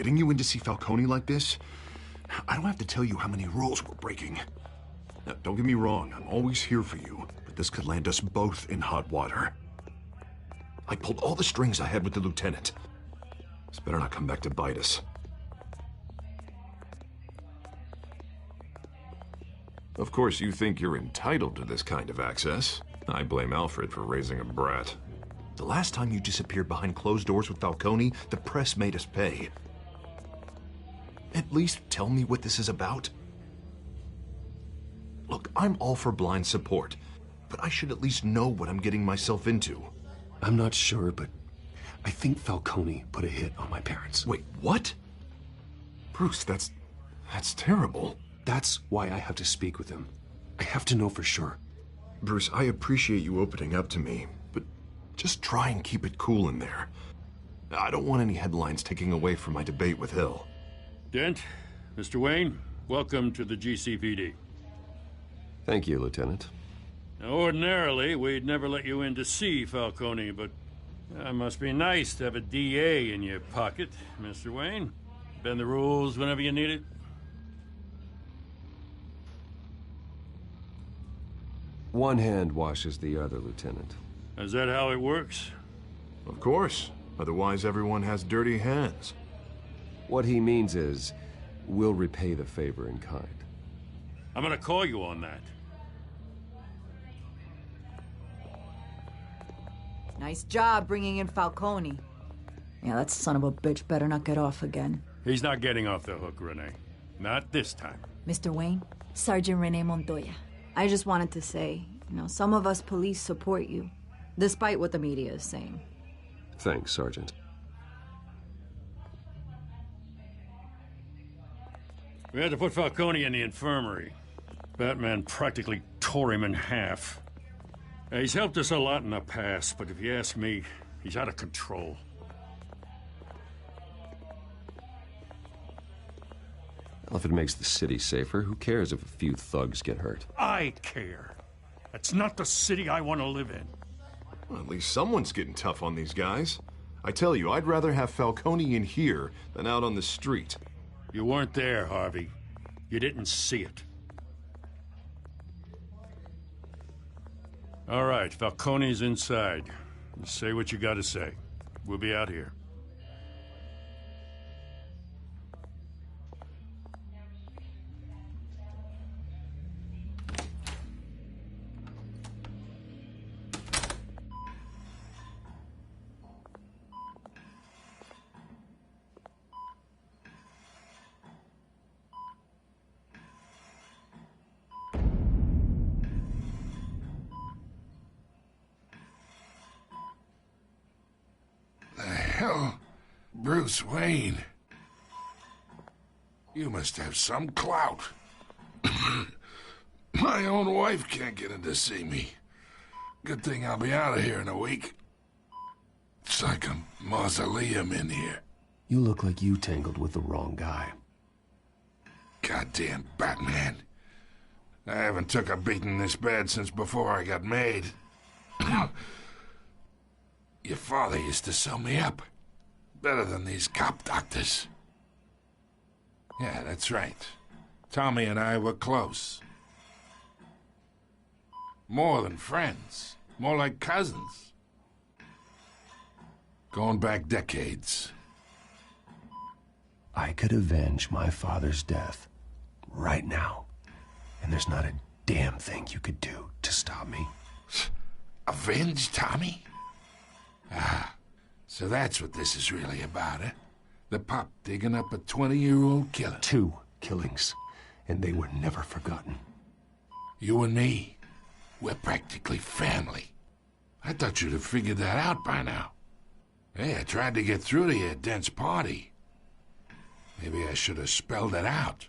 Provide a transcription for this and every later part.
Getting you in to see Falcone like this? I don't have to tell you how many rules we're breaking. Now, don't get me wrong, I'm always here for you, but this could land us both in hot water. I pulled all the strings I had with the lieutenant. This better not come back to bite us. Of course, you think you're entitled to this kind of access. I blame Alfred for raising a brat. The last time you disappeared behind closed doors with Falcone, the press made us pay. At least tell me what this is about. Look, I'm all for blind support, but I should at least know what I'm getting myself into. I'm not sure, but I think Falcone put a hit on my parents. Wait, what? Bruce, that's terrible. That's why I have to speak with him. I have to know for sure. Bruce, I appreciate you opening up to me, but just try and keep it cool in there. I don't want any headlines taking away from my debate with Hill. Dent, Mr. Wayne, welcome to the GCPD. Thank you, Lieutenant. Now, ordinarily, we'd never let you in to see Falcone, but it must be nice to have a DA in your pocket, Mr. Wayne. Bend the rules whenever you need it. One hand washes the other, Lieutenant. Is that how it works? Of course. Otherwise, everyone has dirty hands. What he means is, we'll repay the favor in kind. I'm gonna call you on that. Nice job bringing in Falcone. Yeah, that son of a bitch better not get off again. He's not getting off the hook, Renee. Not this time. Mr. Wayne, Sergeant Renee Montoya. I just wanted to say, some of us police support you, despite what the media is saying. Thanks, Sergeant. We had to put Falcone in the infirmary. Batman practically tore him in half. He's helped us a lot in the past, but if you ask me, he's out of control. Well, if it makes the city safer, who cares if a few thugs get hurt? I care. That's not the city I want to live in. Well, at least someone's getting tough on these guys. I tell you, I'd rather have Falcone in here than out on the street. You weren't there, Harvey. You didn't see it. All right, Falcone's inside. Say what you gotta say. We'll be out here. Hell, Bruce Wayne. You must have some clout. My own wife can't get in to see me. Good thing I'll be out of here in a week. It's like a mausoleum in here. You look like you tangled with the wrong guy. Goddamn Batman. I haven't took a beating this bad since before I got made. Your father used to sew me up. Better than these cop doctors. Yeah, that's right. Tommy and I were close. More than friends. More like cousins. Going back decades. I could avenge my father's death right now. And there's not a damn thing you could do to stop me. Avenge Tommy? Ah, so that's what this is really about, eh? The pop digging up a 20-year-old killer. 2 killings, and they were never forgotten. You and me, we're practically family. I thought you'd have figured that out by now. Hey, I tried to get through to you at Dent's party. Maybe I should have spelled it out.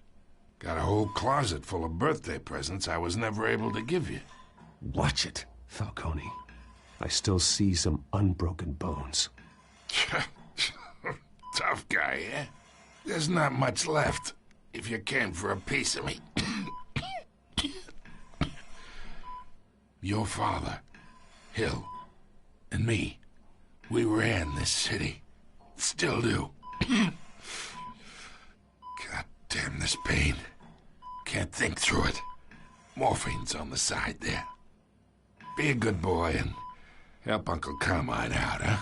Got a whole closet full of birthday presents I was never able to give you. Watch it, Falcone. I still see some unbroken bones. Tough guy, eh? There's not much left, if you came for a piece of me. Your father, Hill, and me, we ran this city. Still do. Damn this pain. Can't think through it. Morphine's on the side there. Be a good boy and help Uncle Carmine out, huh?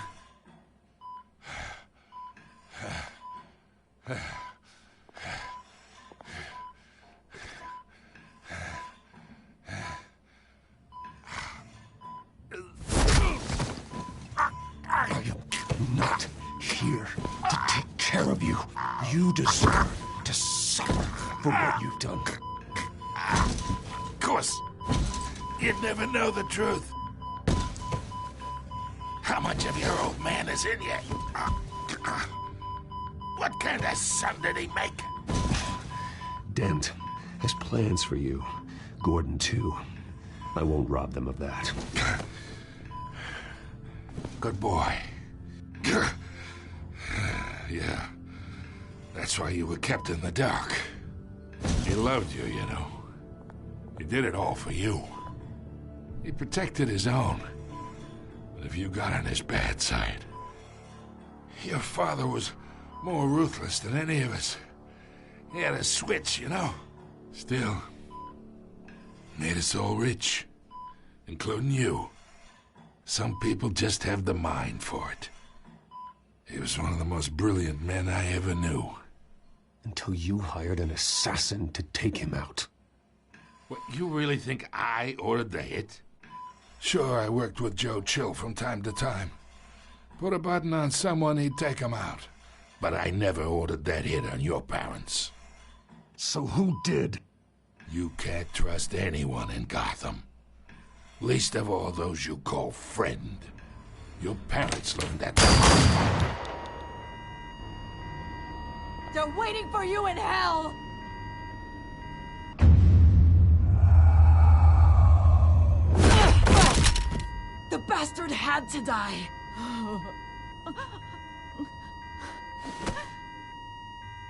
I am not here to take care of you. You deserve to suffer for what you've done. Of course. You'd never know the truth. How much of your old man is in you? What kind of son did he make? Dent has plans for you. Gordon, too. I won't rob them of that. Good boy. Yeah. That's why you were kept in the dark. He loved you, you know. He did it all for you. He protected his own. But if you got on his bad side... Your father was more ruthless than any of us. He had a switch, you know. Still, made us all rich. Including you. Some people just have the mind for it. He was one of the most brilliant men I ever knew. Until you hired an assassin to take him out. What, you really think I ordered the hit? Sure, I worked with Joe Chill from time to time. Put a button on someone, he'd take him out. But I never ordered that hit on your parents. So who did? You can't trust anyone in Gotham. Least of all those you call friend. Your parents learned that. They're waiting for you in hell! The bastard had to die.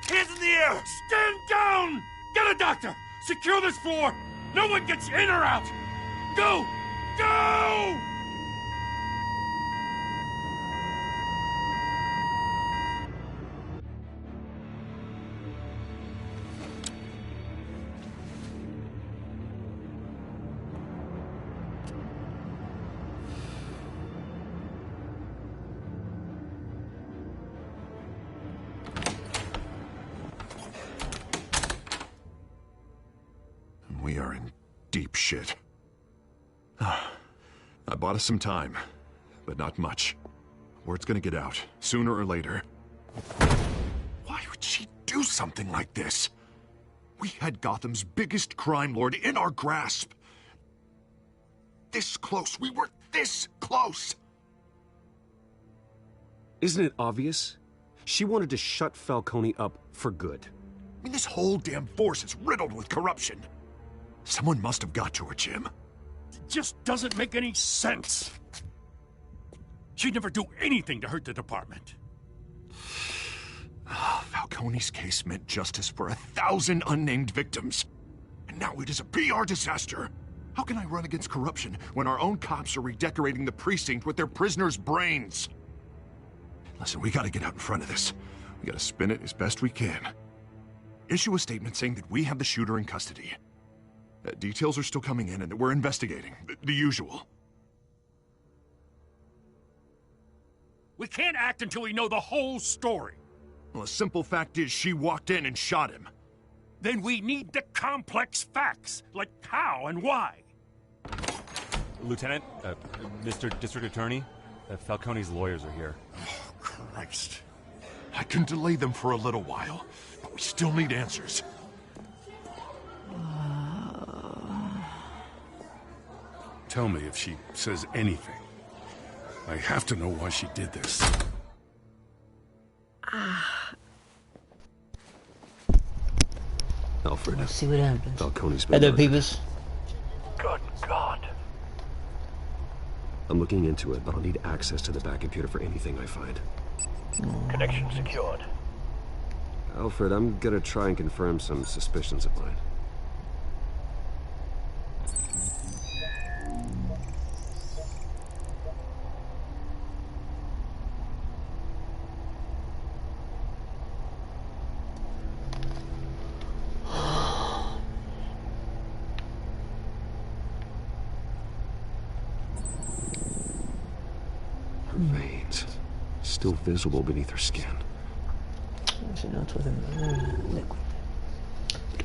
Hands in the air! Stand down! Get a doctor! Secure this floor! No one gets in or out! Go! Go! We are in deep shit. I bought us some time, but not much. Word's gonna get out, sooner or later. Why would she do something like this? We had Gotham's biggest crime lord in our grasp. This close. We were this close. Isn't it obvious? She wanted to shut Falcone up for good. I mean, this whole damn force is riddled with corruption. Someone must have got to her, Jim. It just doesn't make any sense. She'd never do anything to hurt the department. Falcone's case meant justice for 1,000 unnamed victims. And now it is a PR disaster. How can I run against corruption when our own cops are redecorating the precinct with their prisoners' brains? Listen, we gotta get out in front of this. We gotta spin it as best we can. Issue a statement saying that we have the shooter in custody. Details are still coming in and that we're investigating. The usual. We can't act until we know the whole story. Well, the simple fact is she walked in and shot him. Then we need the complex facts, like how and why. Lieutenant, Mr. District Attorney, Falcone's lawyers are here. Oh, Christ. I can delay them for a little while, but we still need answers. Tell me if she says anything. I have to know why she did this. Alfred, Let's see what happens. Falcone's been Hello, murdered. peeps. Good God. I'm looking into it, but I'll need access to the back computer for anything I find. Connection secured. Alfred, I'm gonna try and confirm some suspicions of mine. veins, still visible beneath her skin.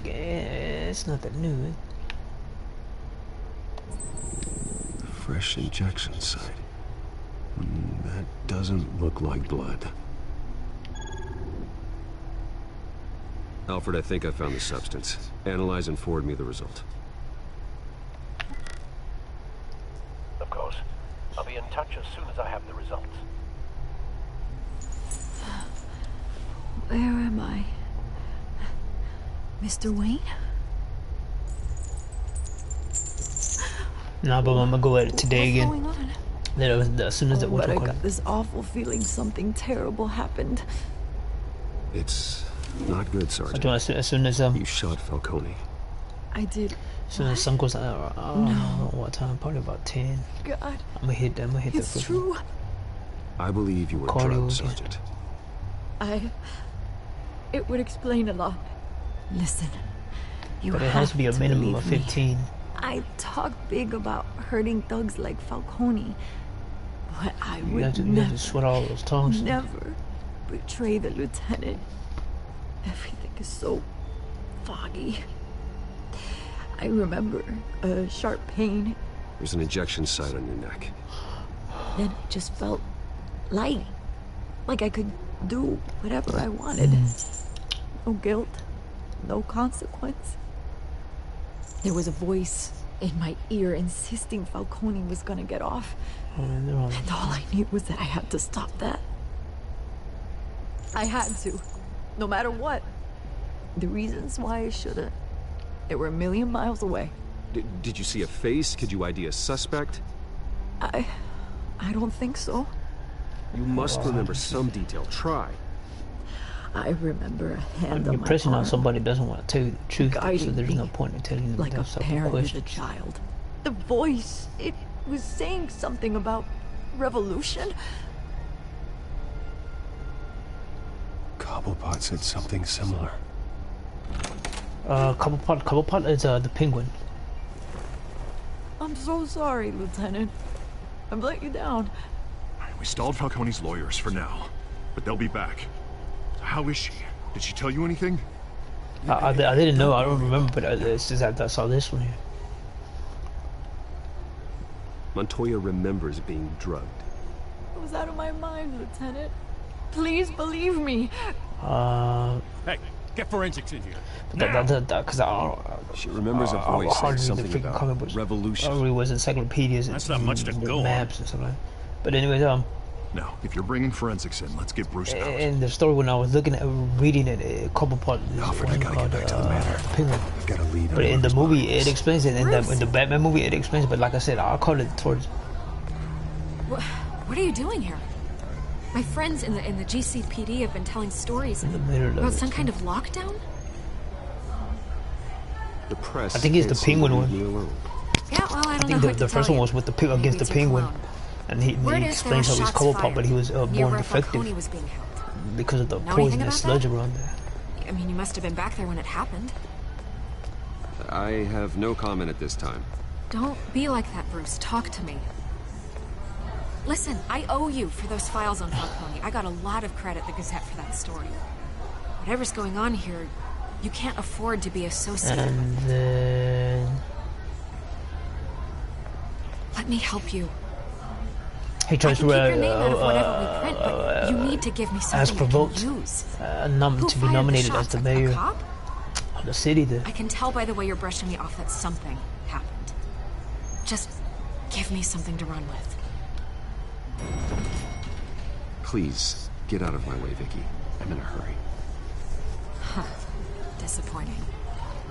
It's not that new. Fresh injection site. That doesn't look like blood. Alfred, I think I found the substance. Analyze and forward me the result. Of course. I'll be in touch as soon as I have the results. Where am I? Mr. Wayne? Nah, but I'm gonna go at it today again. What's going on? Then it was, as soon as it went But I to got this awful feeling something terrible happened. It's not good, Sergeant. as soon as You shot Falcone. I did. as soon as sun goes out, I don't know what time, probably about 10. God, I'm gonna hit the it's true. I believe you were Cardio drugged, again. Sergeant. It would explain a lot. Listen, you But it has to be a minimum of believe me. 15. I talk big about hurting thugs like Falcone, but I You would have to never, sweat all those tongues. never betray the lieutenant. Everything is so foggy. I remember a sharp pain, There's an injection site on your neck. then it just felt light, like I could do whatever I wanted. No guilt, no consequence. There was a voice in my ear insisting Falcone was gonna get off. And all I knew was that I had to stop that. I had to, no matter what. The reasons why I shouldn't, they were a million miles away. Did you see a face? Could you ID a suspect? I don't think so. You must remember some detail. Try. I remember a hand You're on my pressing on arm, somebody who doesn't want to tell you the truth, so guiding there's no me point in telling them like a that stuff parent with a questions. child. The voice, it was saying something about revolution. Cobblepot said something similar. Cobblepot is the penguin. I'm so sorry, Lieutenant. I've let you down. We stalled Falcone's lawyers for now, but they'll be back. How is she? Did she tell you anything? I didn't know, I don't remember, but it's just that I saw this one here. Montoya remembers being drugged. I was out of my mind, Lieutenant. Please believe me. Hey, get forensics in here. Because She remembers a voice saying hardly something the freaking about comic books. revolution. It was encyclopedias. That's not much to go on. Maps and stuff like that. But anyways, Now, if you're bringing forensics in, let's get Bruce out. in the story when I was looking at reading it, Cobblepot is Alfred, one I gotta get called, back to the manor. Penguin. I've got a lead on But in the Bruce movie, Myers. it explains it. In the Batman movie, it explains it. But like I said, I'll call it towards. What are you doing here? My friends in the GCPD have been telling stories In the middle of about it, some too. kind of lockdown. The press. I think it's can't the seem to penguin leave one. me alone. Yeah, well, I don't I know think what the to first tell one you. was with the against the Maybe it's your penguin, cologne. and he Word is there explains were how he's shots Cobblepot, fired but he was near born where defective Falcone was being held. because of the Know anything poisonous about that? sludge around there. I mean, you must have been back there when it happened. I have no comment at this time. Don't be like that, Bruce. Talk to me. Listen, I owe you for those files on Falcone. I got a lot of credit at the Gazette for that story. Whatever's going on here, you can't afford to be associated with. And then Let me help you. he I tries can to keep your name out of whatever we print, but you need to give me as something I provoked can use. to Who be fired nominated the as shots? the A mayor cop? of the city. I can tell by the way you're brushing me off that something happened. Just give me something to run with. Please, get out of my way, Vicky. I'm in a hurry. Disappointing.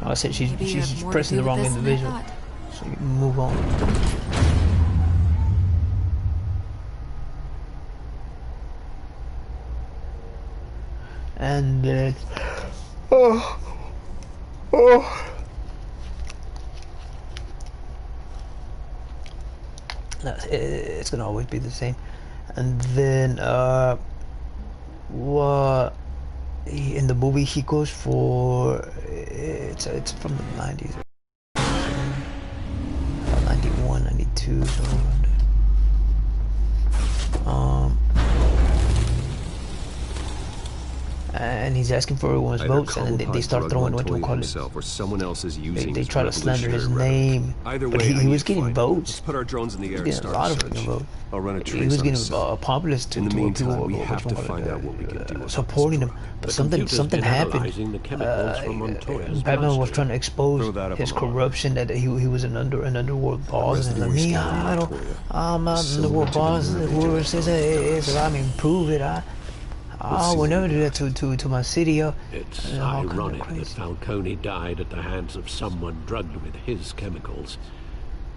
I said she's Maybe you have more to pressing do the with wrong this than I individual. thought. So you move on. And then, it's gonna always be the same. And then, what in the movie he goes for? It's from the 90s. 91, 92, something around there. and he's asking for everyone's Either votes, and then they start throwing what you call it. Himself or someone else is using They try to slander his revolutionary name. rhetoric. Either But way, he was getting votes. Let's put our drones in the air He and was getting start a lot of search. freaking votes. I'll run a He trace was on getting his cell. populist to In the where meantime, people we were have to find out what we can do. supporting him. But something happened. The chemicals from Montoya's Batman was blaster. trying to expose his corruption, that he was an underworld boss, and like, me, I'm not an underworld boss. Whoever says that is, I mean, prove it. I will never do that to my city. It's ironic that Falcone died at the hands of someone drugged with his chemicals.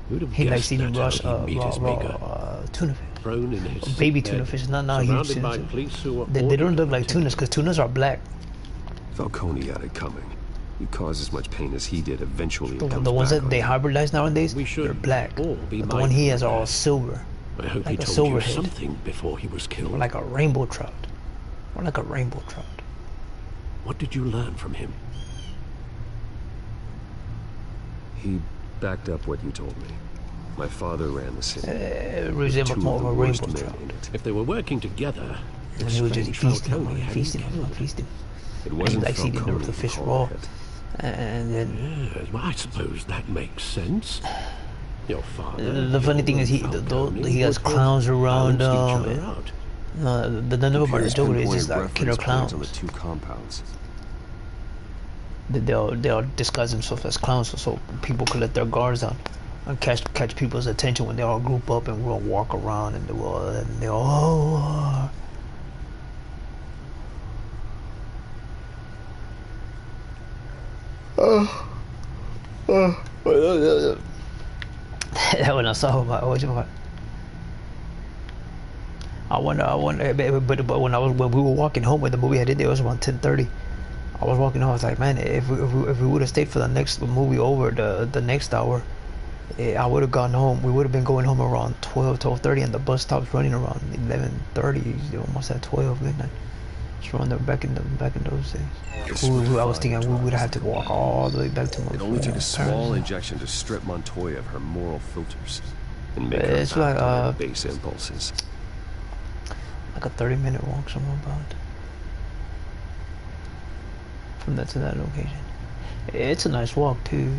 Who'd have He likes guessed eating that's how he'd meet his maker? tuna fish. Thrown in his Baby sick tuna bed, fish, not huge surrounded by tunas. police who were They don't look like tunas, because tunas are black. Falcone had it coming. You cause as much pain as he did, eventually it comes The ones back that on they you. hybridize nowadays, they're black. But the one he has are all silver. I hope Like he a told silver you head. something before he was killed. Or like a rainbow trout. Or like a rainbow trout. What did you learn from him? He backed up what you told me. My father ran the city. Resembled Two more of of the a worst rainbow men trout. in it. If they were working together, And he was just feasting him, feasting. It And he wasn't likes eating Falcone the fish who raw. called it. And then Yes, well, I suppose that makes sense. Your father. the funny thing is he has clowns around him. No, the number about the Joker is just like killer clowns. On the two compounds. They'll disguise themselves as clowns so people could let their guards down and catch people's attention when they all group up and we'll walk around and they all when I saw him, I wonder, but when we were walking home when the movie had ended, it was around 10:30. I was walking home, I was like, man, if we would have stayed for the next movie over the next hour, I would have gone home. We would have been going home around 12:30, and the bus stops running around 11:30, almost at 12 midnight. Just around there back in those days. I was thinking we would have to walk all the way back to my It only took a small parents. injection to strip Montoya of her moral filters and make her It's act like, on her base impulses. Like a 30-minute walk, somewhere about. From that to that location. It's a nice walk too.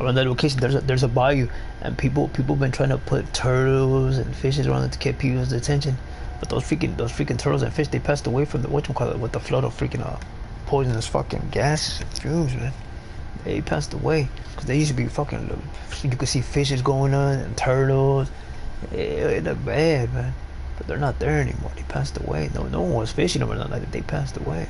Around that location, there's a bayou, and people been trying to put turtles and fishes around it to get people's attention. But those freaking turtles and fish, they passed away from the with the flood of freaking poisonous fucking gas fumes, man. They passed away because they used to be fucking. You could see fishes going on and turtles. It looked bad, man. But they're not there anymore. They passed away. No one was fishing them or nothing like that. They passed away.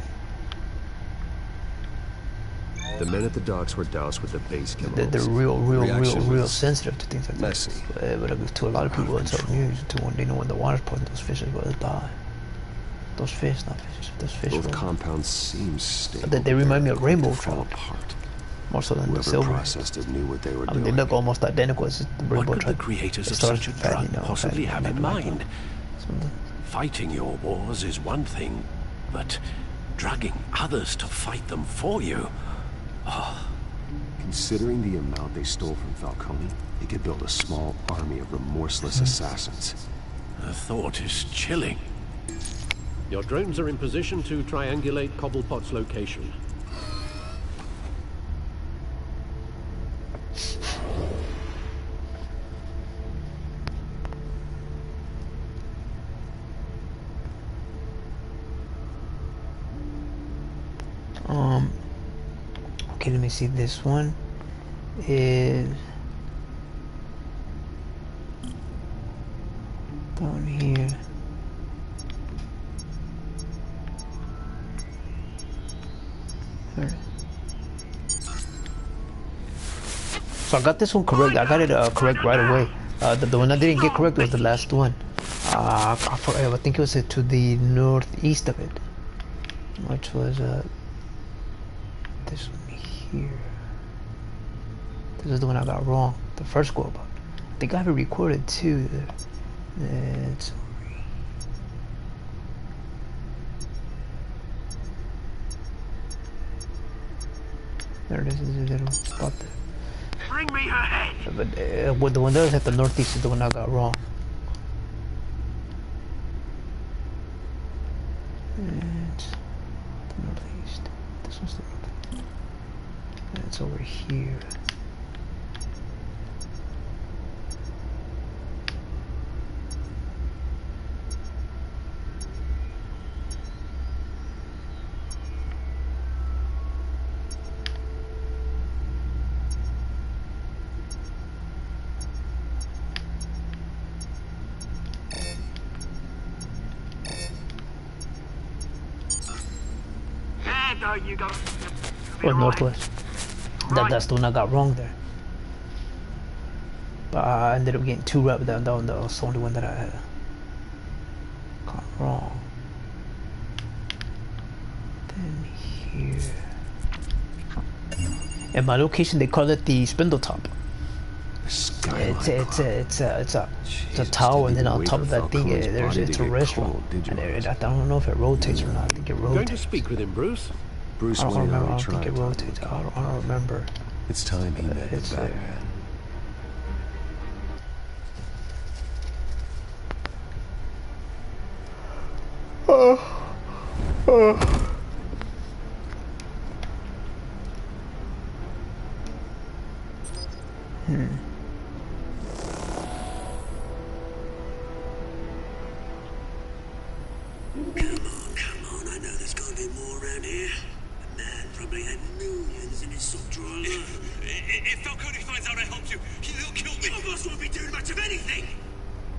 The men at the docks were doused with the base chemicals. They're real sensitive to things like messy. that. But to a lot of people, it's amusing. To when they know when the water's poisoned, those fishes will die. Those fish, not fishes. Those fish. Both will compounds seem stable. They remind me of rainbow They fall trout. apart. More so than the Whoever silver. processed it knew what they were I mean, doing. they look almost identical as the rainbow What could trout. the creators They of start such a fatty, drug possibly have in like mind? Fighting your wars is one thing, but drugging others to fight them for you? Considering the amount they stole from Falcone, they could build a small army of remorseless assassins. The thought is chilling. Your drones are in position to triangulate Cobblepot's location. Okay, let me see. This one is down here. So I got this one correct. I got it correct right away. The one I didn't get correct was the last one. I think it was to the northeast of it, which was this one here. This is the one I got wrong. The first go about. I think I have it recorded too. It's there it is. There's a little spot there. Bring me her head. But what the one that was at the northeast is the one I got wrong. It's the It's over here. Or northwest. That's the one I got wrong there. But I ended up getting 2 right down. That was the only one that I got wrong. Then here. And my location, they call it the Spindle Top. It's a tower, and then on top of that thing, it's a restaurant. And I don't know if it rotates or not. I think it rotates. Going to speak with him, Bruce? I don't remember. I don't think it rotates. I don't remember. It's time he met It's the Batman. Come on, I know there's gotta be more around here. The man probably had millions in his soft drawer alone. If Falcone finds out I helped you, he'll kill me. Your boss won't be doing much of anything.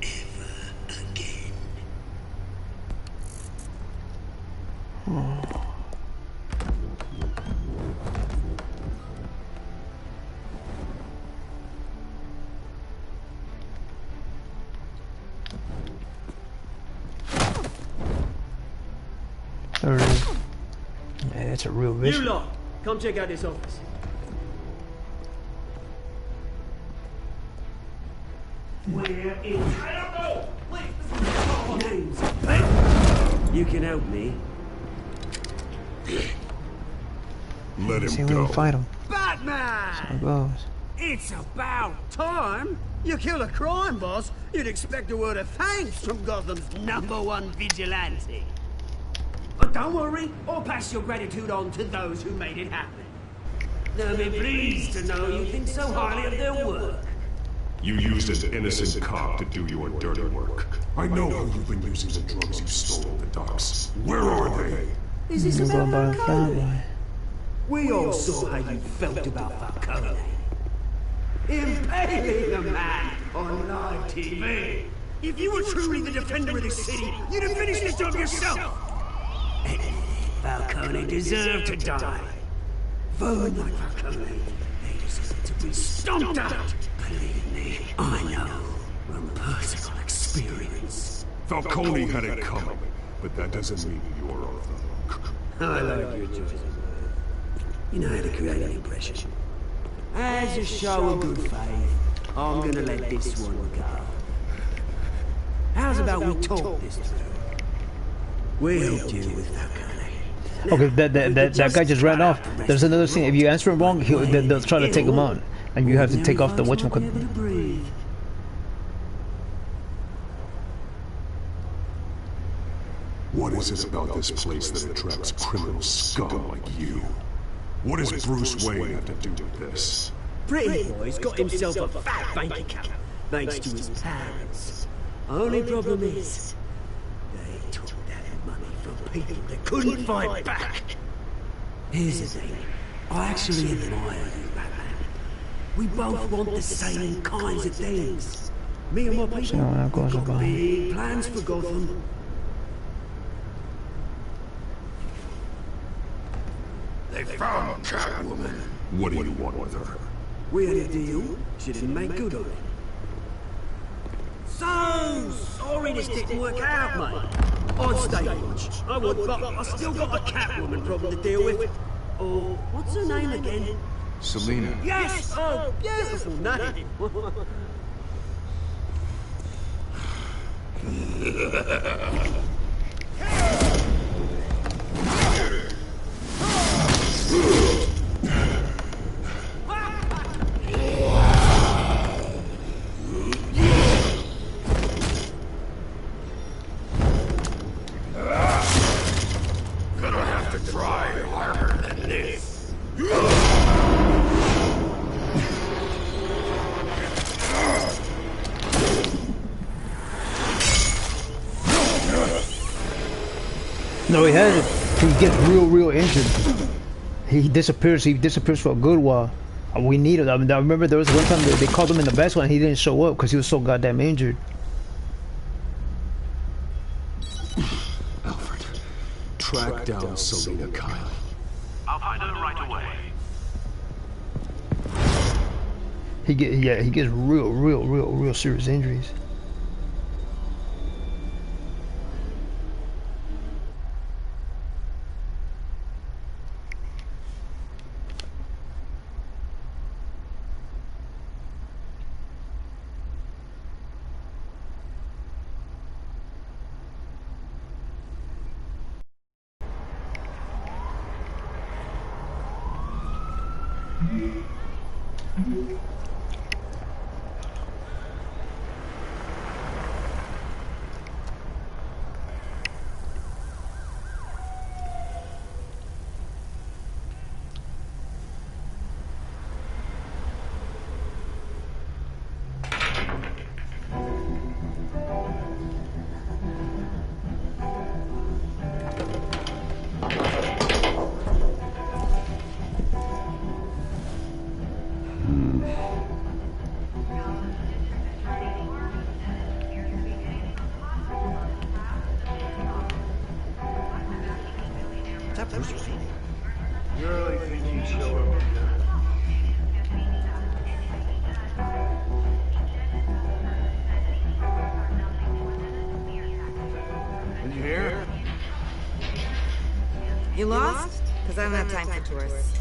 Ever again. There it is. Yeah, it's a real vision. You lot, come check out this office. We're incredible! Names, you can help me. Let him See go. when we fight him. Batman! So it goes. It's about time. You kill a crime boss, you'd expect a word of thanks from Gotham's #1 vigilante. But don't worry, I'll pass your gratitude on to those who made it happen. They'll be pleased to know you think so highly of their work. You used an innocent cop to do your dirty work. I know who you've been using the drugs you stole at the docks. Where are they? Is this You're about going by a Falcone? family. We all saw how you felt about Falcone. Impaling a man on live TV. If you were truly the defender of this city, you'd have finished the job yourself. Falcone deserved to die. Vermin like Falcone, they deserve to be stomped out. Believe me, I know from personal experience. Falcone had it coming, but that doesn't mean you're off the hook. I like your choice of words. You know how to create an impression. As a show of good faith, I'm gonna let this one go. How's about we talk this through? We'll deal with Falcone. Okay, that guy just ran off. There's another scene. If you answer him wrong, they'll try to take him on, and you have to take off the whatchamacallit. What is it about this place that attracts criminal scum like you? What does Bruce Wayne have to do with this? Pretty Boy's got himself a fat bank account, thanks to his parents. Only problem is, they took that money from people that couldn't fight back. Here's the thing, I actually admire you, Batman. We both want the same kinds of things. Me and my people got big plans for Gotham. They found Catwoman. What do you want with her? We had a deal, she didn't make good on it. So sorry this didn't work out, mate. I'd stay watch. I would, but I still got a Catwoman problem to deal with. Oh, what's her name again? Selina. Yes! Oh, beautiful name. Gonna have to try harder than this. No, he hasn't. He gets real injured. He disappears. He disappears for a good while. We need him. I mean, I remember there was one time they called him in the best one. He didn't show up because he was so goddamn injured. Alfred, track down Selina Kyle. I'll find her right away. He gets real serious injuries. You really think you'd show up here? Are you here? You lost? Because I don't have time for tourists.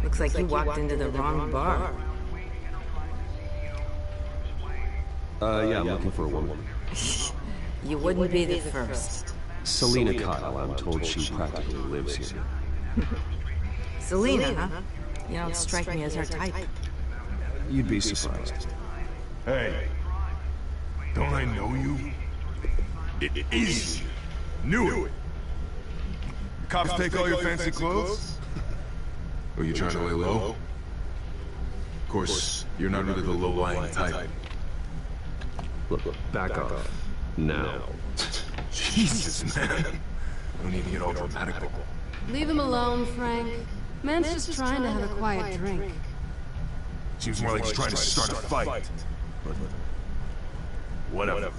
Looks like you walked into the wrong bar. Yeah, I'm looking for a woman. You wouldn't be the first. Selina Kyle, I'm told she practically lives here. Selina, huh? You don't strike me as her type. You'd be surprised. Hey, don't I know you? It is you. Knew it. The cops take all your fancy clothes? Or you trying to lay low? Of course, you're not really the low-lying type. Look, back off. Now. Jesus, man. No need to get all dramatic. Leave him alone, Frank. Man's just trying to have a quiet drink. Seems more like he's trying to start a fight. But whatever.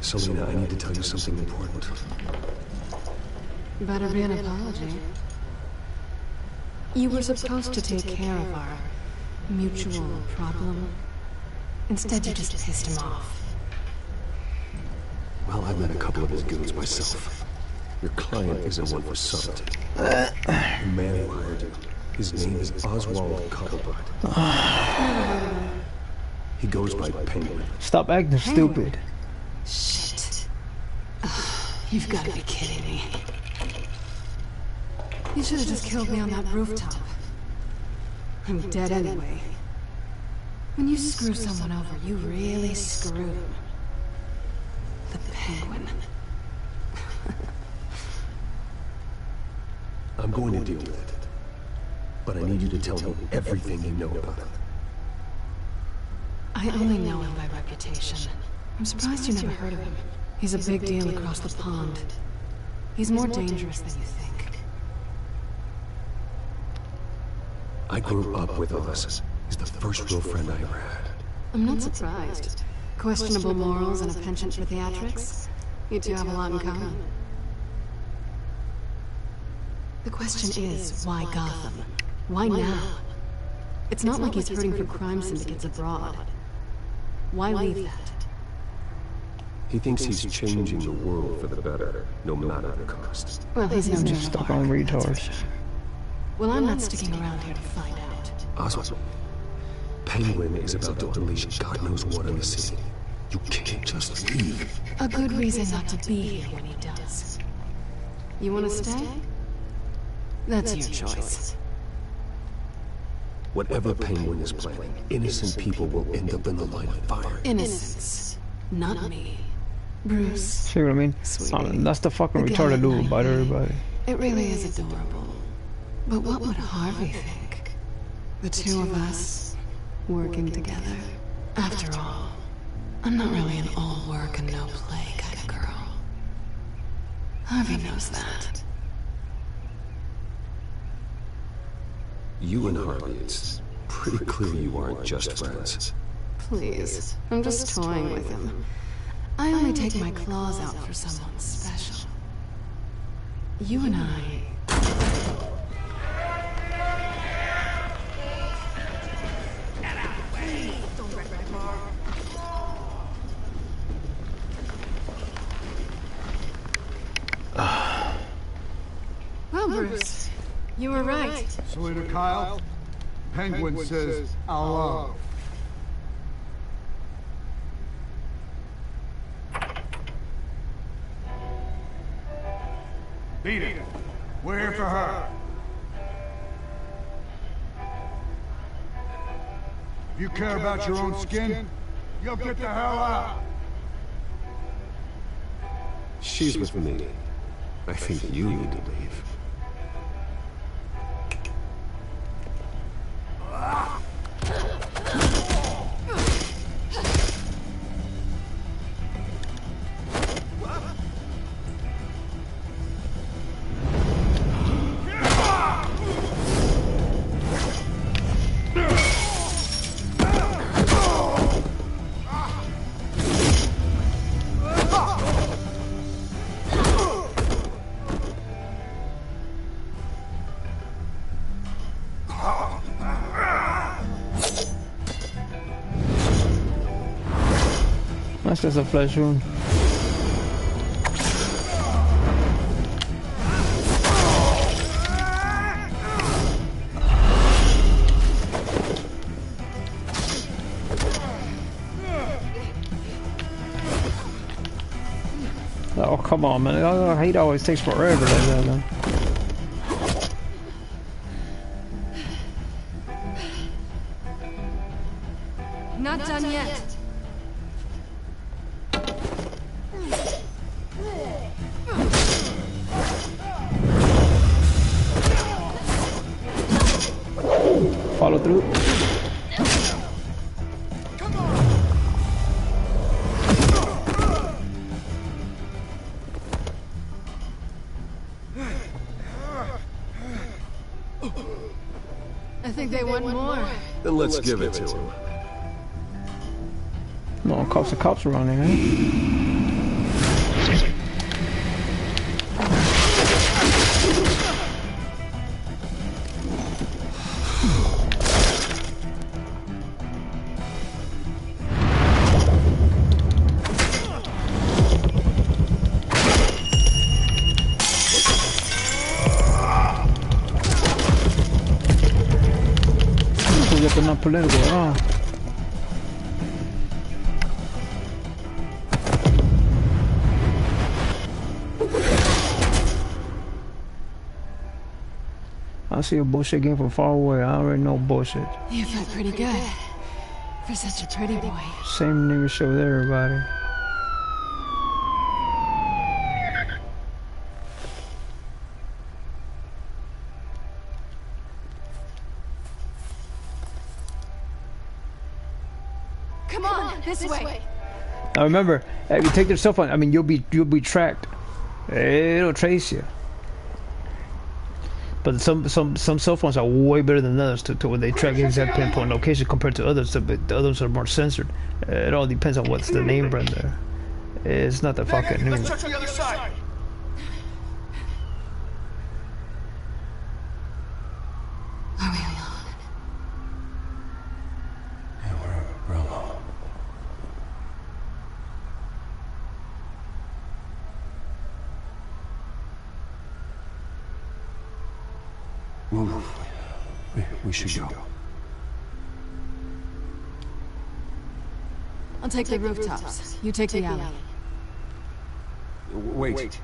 Selina, I need to tell you something important. Better be an apology. You were supposed to take care of our mutual problem. Instead, you just pissed him off. Well, I've met a couple of his goons myself. Your client isn't one for subtlety. The man who hired him, his name is Oswald Cobblepot. He goes by Penguin. Stop acting stupid. Shit. You've got to be kidding me. You should have just killed me on that rooftop. I'm dead anyway. When you screw someone over, you really screw them. The Penguin. I'm going to deal with it. But I need you to tell me everything you know about it. I only know him by reputation. I'm surprised you never heard of him. He's a big deal across the pond. He's more dangerous than you think. I grew up with Oz. He's the first real friend I ever had. I'm not surprised. Questionable morals and a penchant for theatrics. You two have a lot in common. The question is, why Gotham? Why now? It's not like he's hurting for crime syndicates abroad. Why leave that? He thinks he's changing the world for the better, no matter the cost. Well, he's no Joan Stuck of on Arc, that's retards. for sure. Well, I'm not sticking around here to find out. Oswald, Penguin is about to unleash God knows what in the city. You can't just leave. A good reason not to be here when he does. You want to stay? That's your choice. Whatever Penguin is planning, innocent people will end up in the line of fire. Innocence. Not me. Bruce. See what I mean? That's the fucking retarded dude about everybody. It really is adorable. But what would Harvey think? The two of us, working together. After all, I'm not really an all work and no play kind of girl. Harvey knows that. You and Harvey, it's pretty clear you aren't just friends. Please, I'm just toying with him. I only take my claws out for someone special. You and I... Well, Bruce, you were right. Slater Kyle, Penguin says hello. Beat it. We're here for her. If you care about your own skin, you'll get the hell out. She's with me. I think you need to leave. That's just a flesh wound. Oh, come on, man. Oh, hate always takes forever like that, man. Not done yet. Follow through. I think they want more. Then let's give it to him. No, cops running, eh? Not political at all. I see a bullshit game from far away. I already know bullshit. You felt pretty good. For such a pretty boy. Same nigga show with everybody. Come on, this way. Now remember, if you take their cell phone, I mean, you'll be tracked. It'll trace you. But some cell phones are way better than others to where they track exact pinpoint location compared to others. But the others are more censored. It all depends on what's the name brand there. It's not the fucking new. Let's check the other side. Are we alone? We're alone. We should go. I'll take the rooftops. You take the alley. Wait.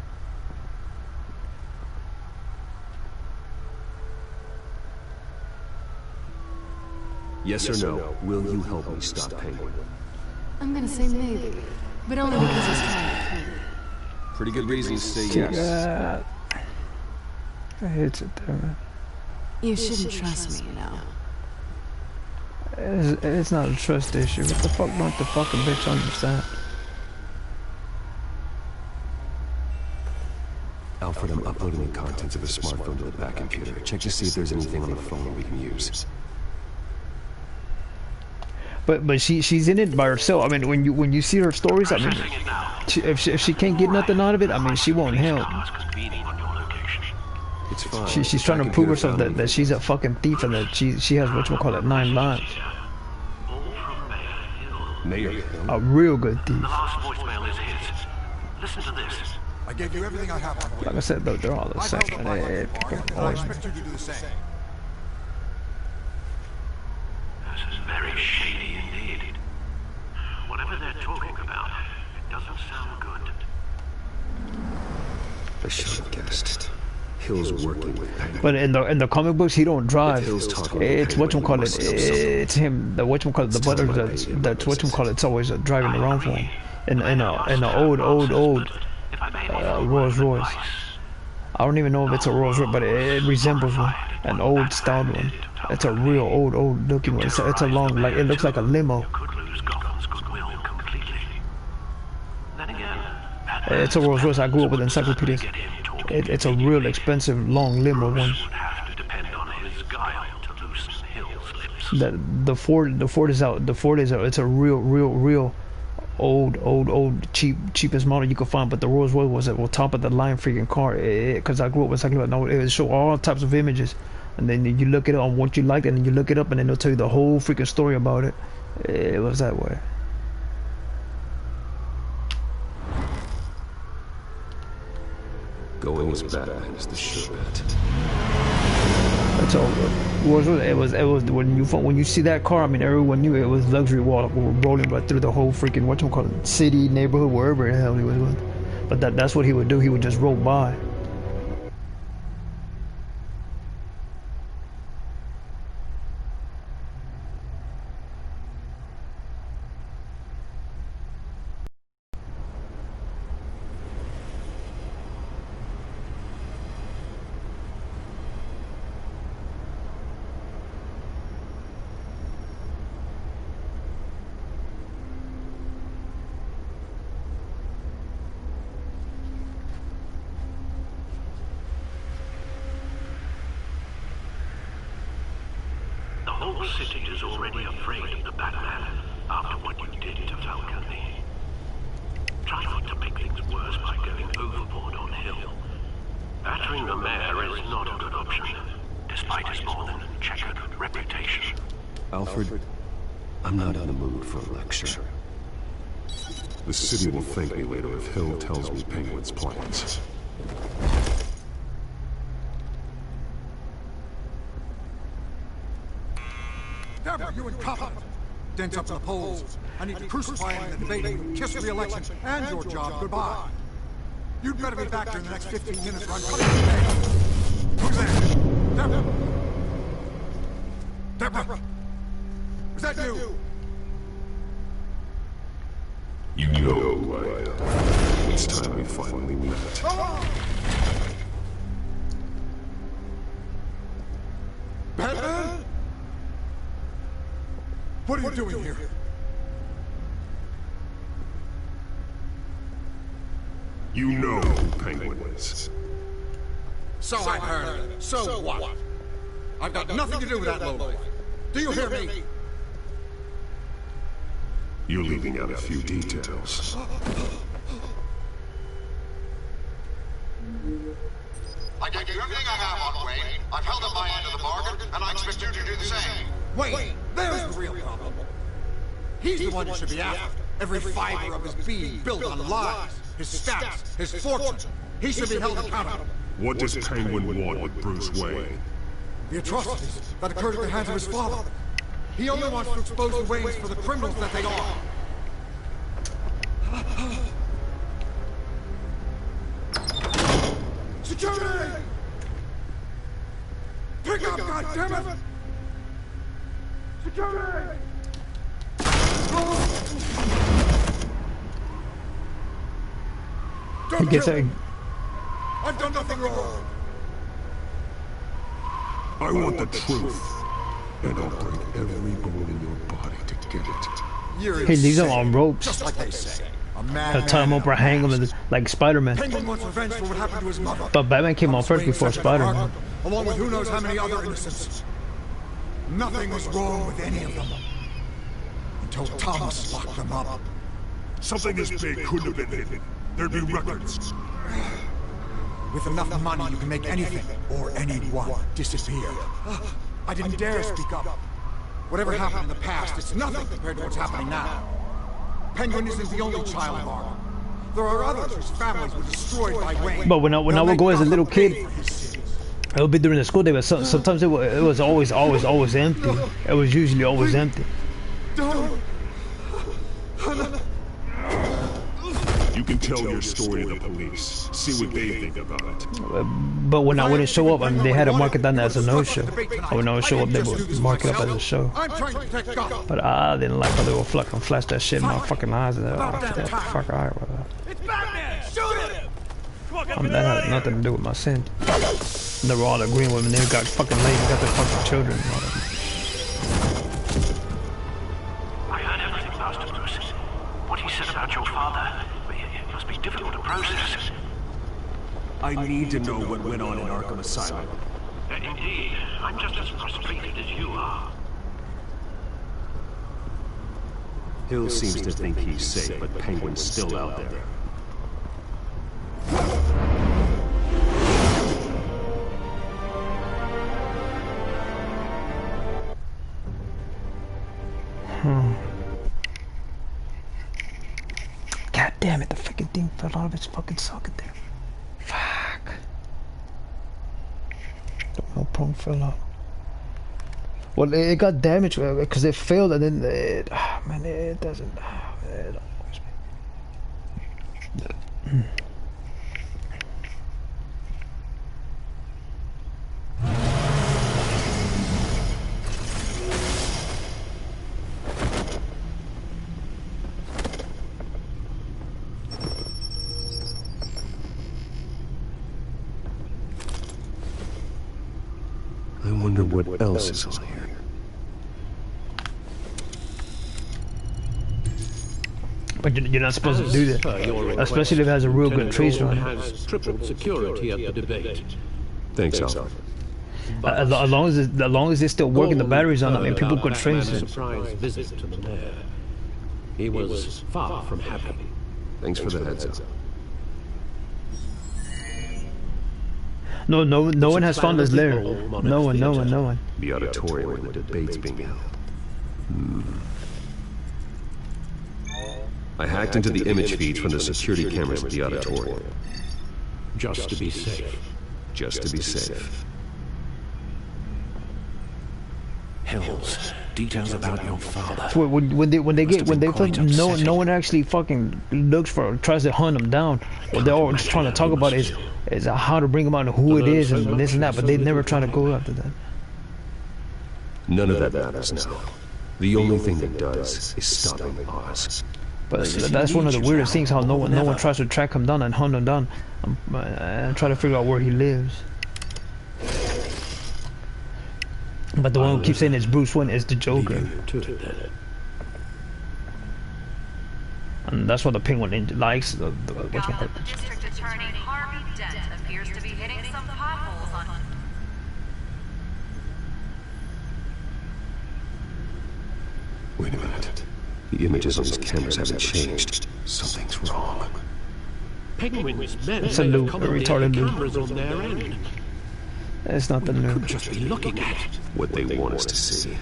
Yes or no, will you help me stop Penguin? I'm gonna say maybe, but only because he's trying to kill me. Pretty good reason to say yes. I hate it there, man. You shouldn't trust me, you know. It's not a trust issue. What the fuck don't the fucking bitch understand? Alfred, I'm uploading the contents of the smartphone to the back computer. Check to see if there's anything on the phone we can use. But she's in it by herself. I mean, when you see her stories, I mean, if she can't get nothing out of it, I mean, she won't help. It's fine. She's trying to prove herself that she's a fucking thief and that she has whatchamacallit 9 lives. Mayor. A real good thief. The last voicemail is his. Listen to this. I gave you everything I have on the way. Like I said, though, they're all the same. I expect you to do the same. This is very shady indeed. Whatever they're talking about, it doesn't sound good. I should have guessed. Hill's working with Penguin. But in the comic books, he don't drive. It's whatchamacallit. It's him. The whatchamacallit. The brother. That's whatchamacallit. It's always driving around for him. In a old Rolls Royce. I don't even know if it's a Rolls Royce, but it resembles one. An old style one. It's a real old looking one. It's a long, like it looks like a limo. It's a Rolls Royce. I grew up with encyclopedias. It's a real expensive long limo one. The Ford is out. The Ford is out. It's a real old cheapest model you could find. But the Rolls Royce was at the top of the line freaking car. Because I grew up with encyclopedias. No, it show all types of images, and then you look it up on what you like, and then you look it up, and then they'll tell you the whole freaking story about it. It was that way. Going as Batman is the sure bet. That's all. It was when you see that car. I mean, everyone knew it was luxury rolling right through the whole freaking whatchamacallit city, neighborhood, wherever the hell he was with. But that's what he would do. He would just roll by. The whole city is already afraid of the Batman after what you did to Falcone. Try not to make things worse by going overboard on Hill. Battering the mayor is not a good option, despite his more than checkered reputation. Alfred, I'm not in the mood for a lecture. The city will thank me later if Hill tells me Penguin's plans. Deborah, you incompetent! Dents up in the polls. I need to crucify him in the debate and kiss re-election and your job goodbye. You'd better be back here in the next 15 minutes or I'm cutting your pay. Who's there? Deborah! Deborah! Is that you? You know who I am. It's time we finally met. Batman? What are you doing here? You know who Penguin is. So I've heard. So what? I've got nothing to do with that lowlife. Do you hear me? You're leaving out a few details. I gave you everything I have on Wayne. I've held up my end of the bargain, and I expect you to do the same. Wait, there's the real problem. He's the one you should be after. Every fiber of his being built on lies, his stats, his fortune. He should be held accountable. What does Penguin want with Bruce Wayne? The atrocities that occurred at the hands of his father. He only wants to expose the Waynes for the criminals that they are. Security! Pick up, goddammit! Security! Don't kill him. I've done nothing wrong. I want the truth. And I'll break every bone in your body to get it. He leaves them on ropes. Just like they say. A man He'll tie him up or hang him like Spider-Man. Penguin wants revenge for what happened to his mother. But Batman came on first before Spider-Man. Along with who knows how many other innocents. Nothing was wrong with any of them. Until Thomas locked them up. Something this big couldn't have been hidden. There'd be records. With enough money, you can make anything, or anyone, disappear. I didn't dare speak up. Whatever happened in the past, it's nothing compared to what's happening now. Penguin isn't the only child of Arkham. There are others whose families were destroyed by Wayne. But when I would go as a little kid, it would be during the school day, but sometimes it was always empty. It was usually always empty. Don't. You can tell your story to the police. See what they think about it. But when I wouldn't show up, I mean, they had to mark it down as a no-show. When I would show up, they would mark it up as a show. But I didn't like how they would fucking flash that shit in my fucking eyes. And fuck, alright, whatever. It's Batman! Shoot him! That had nothing to do with my sin. They were all agreeing with me. They got fucking late and got their fucking children. I heard everything, Master Bruce. What he said about your father. It must be difficult to process. I need to know what went on in Arkham Asylum. Indeed. I'm just as frustrated as you are. Hill seems to think he's safe, but Penguin's still out there. God damn it, the freaking thing fell out of its fucking socket there. Fuck. The wheel prong fell out. Well, it got damaged because it failed and then it, man, it doesn't. It always I wonder what else is on here. But you're not supposed to do that, especially if it has a real good tracer on it. Has tripled security at the debate. Thanks, Alfred. As long as they're still working the batteries on them, and people could trace it. Surprise visit to the mayor. He was far from happy. Thanks for the heads up. No one has found his lair. No one. The auditorium where the debate's being held. I hacked into the image feeds from the security cameras at the auditorium. Just to be safe. Just to be safe. Hills, details about your father. When they fucking no one actually fucking tries to hunt them down. What they're all just trying to talk about is how to bring them out and who it is and this and that, but they never try to go after that. None of that matters now. The only thing that does is stopping Oz. But that's one of the weirdest things, how no one tries to track him down and hunt him down and try to figure out where he lives. But the one who keeps saying it's Bruce Wayne is the Joker. And that's what the Penguin likes. The district attorney Harvey Dent appears to be hitting some potholes on. Wait a minute. The images on these cameras haven't changed. Something's wrong. Penguin's men It's a new retarded cameras on their end. It's not the new. Could just be looking at what they want us to see.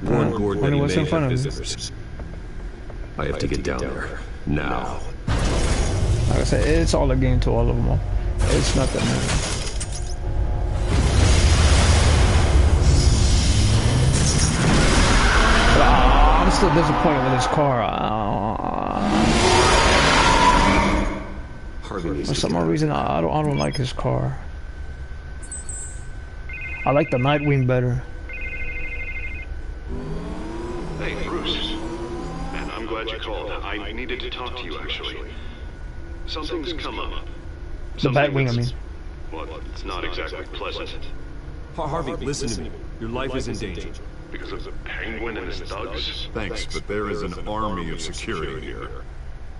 Warren Gordon and what's in front of visitors. I have to get down there now. Like I said, it's all a game to all of them all. It's not that new. I'm still disappointed with this car. For some odd reason, I don't like his car. I like the Nightwing better. Hey, Bruce. Man, I'm glad you called. I needed to talk to you, actually. Something's come up. The Batwing, I mean. Well, it's not exactly pleasant. Harvey, listen to me. Your life is in danger. Because of the Penguin and his thugs? Thanks, but there is an army of security here.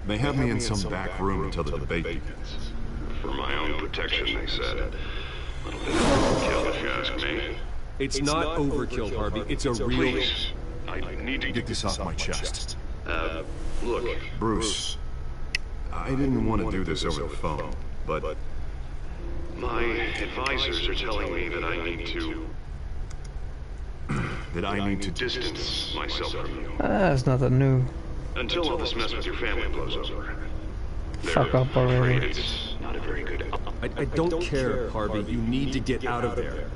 They have me in some back room until the debate begins. For my own protection, they said. A little bit of overkill, if you ask me. It's not overkill, Harvey. It's a real... Please, I need to Get this off my chest. Look. Bruce, I didn't want to do this over the phone, but... My advisors are telling me that I need to... distance myself from you. That's nothing new. Until all this mess with your family blows over. Fuck up already. It's not a very good... I don't care, Harvey. You need to get out of there.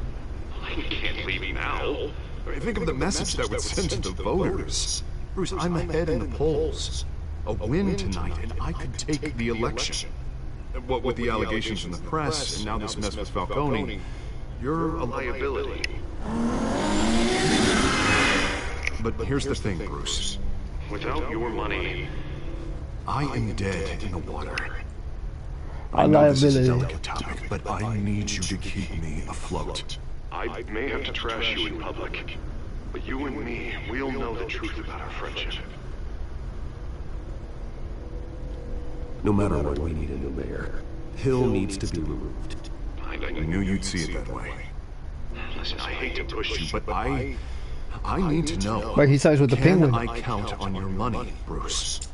I can't leave now. Think of the message that would send to the voters. Bruce, I'm ahead in the polls. A win tonight, and I could take the election. What with the allegations in the press, and now this mess with Falcone, you're a liability. But here's the thing, Bruce. Without your money... I am dead in the water. A I know this is a liability. delicate topic, but I need you to keep me afloat. I may have to trash you in public, but you and me, we'll know the truth about our friendship. No matter what, we need a new mayor. Hill needs to be removed. I knew you'd see it that way. Listen, I hate to push you, But I need to know. But he sides with the Can Penguin. I count on your money, Bruce?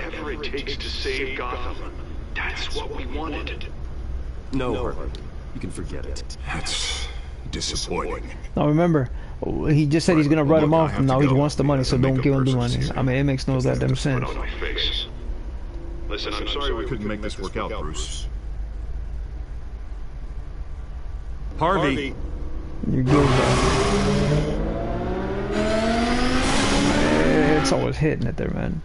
whatever it takes to save Gotham, that's what we wanted. No, Harvey. You can forget it. That's disappointing. Now remember, he just said he's gonna write him off, and now he wants the money, so don't give him the money. I mean, it makes no goddamn sense. On my face. Listen, I'm sorry we couldn't make this work out, Bruce. Harvey! You're good, though. It's always hitting it there, man.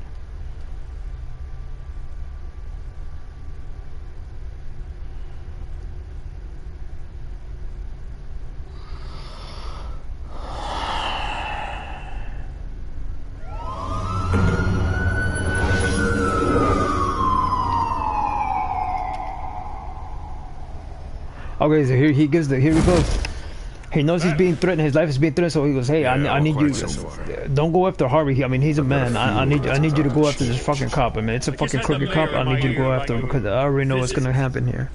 Okay, so here he gives the, here we go. He knows he's being threatened, his life is being threatened, so he goes, hey, I need you, don't go after Harvey. I mean, he's a man. I need you to go after this fucking cop. I mean, it's a fucking crooked cop. I need you to go after him because I already know what's gonna happen here.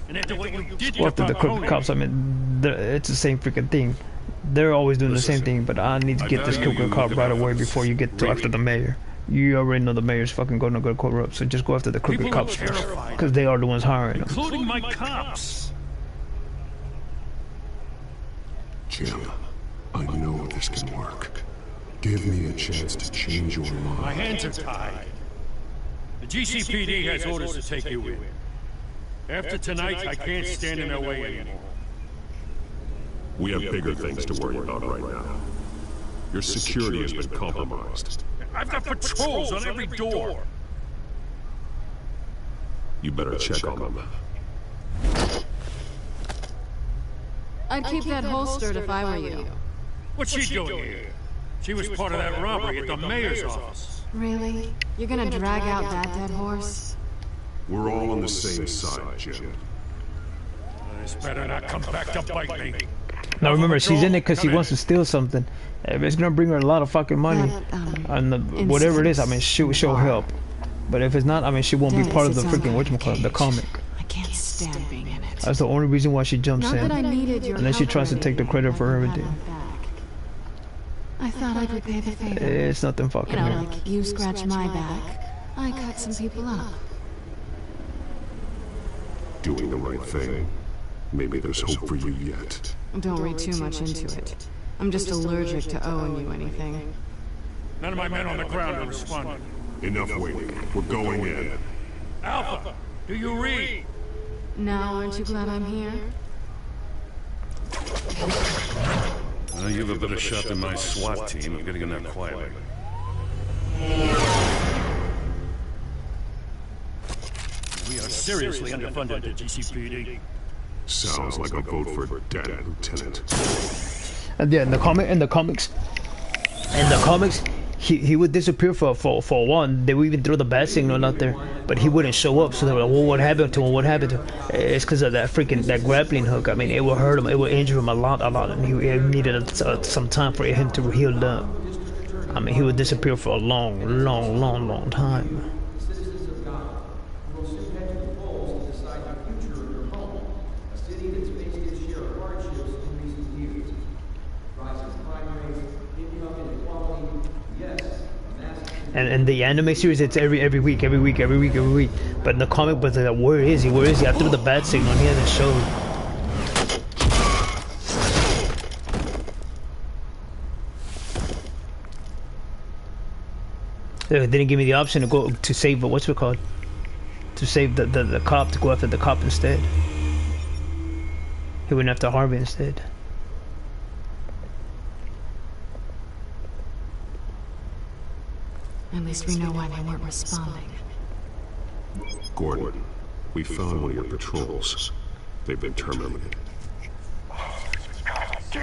Go after the crooked cops. I mean, it's the same freaking thing. They're always doing the same thing, but I need to get this crooked cop right away before you get to after the mayor. You already know the mayor's fucking gonna go corrupt, so just go after the crooked cops first, because they are the ones hiring them. Including my cops. Jim, I know this can work. Give me a chance to change your mind. My hands are tied. The GCPD has orders to take you in. After tonight, I can't stand in their way anymore. We have bigger things to worry about right now. Your security has been compromised. I've got patrols on every door. You better check on them. I'd keep that holstered if I were you. What's she doing here? She was part of that robbery at the mayor's office. Really? You're gonna drag out that dead horse? We're all on the same side, Jim. This better not come back to bite me. Now remember, she's in it because she wants to steal something. It's gonna bring her a lot of fucking money, and whatever it is, I mean, she'll help. But if it's not, I mean, she won't be part of the freaking whatchamacallit, the comic. I can't stand being in it. That's the only reason why she jumps Not in, that I needed your and then she help tries to take the credit for everything. I thought I could pay the favor. It's nothing fucking You know, here. like you scratch my back, I cut some people up. Doing the right thing. Maybe there's hope for you yet. Don't read too much into it. I'm just allergic to owing you anything. None of my men on the ground are responding. Enough waiting. We're going in. Alpha, do you read? Now, aren't you glad I'm here? You have a better shot than my SWAT team of getting in there quietly. We are seriously underfunded at GCPD. Sounds like a vote for dead, Lieutenant. And yeah, in the comics, he would disappear for a while. They would even throw the bat signal out there, but he wouldn't show up. So they were like, well, what happened to him? What happened to him? It's because of that grappling hook. I mean, it would hurt him. It would injure him a lot, and he needed some time for him to heal up. I mean, he would disappear for a long time. And the anime series, it's every week. But in the comic book, like, where is he? I threw the bat signal and he hasn't showed. They didn't give me the option to go to save, what's it called? To save the cop, to go after the cop instead. He went after Harvey instead. At least we know why they weren't responding. Gordon, we found one of your patrols. They've been terminated. As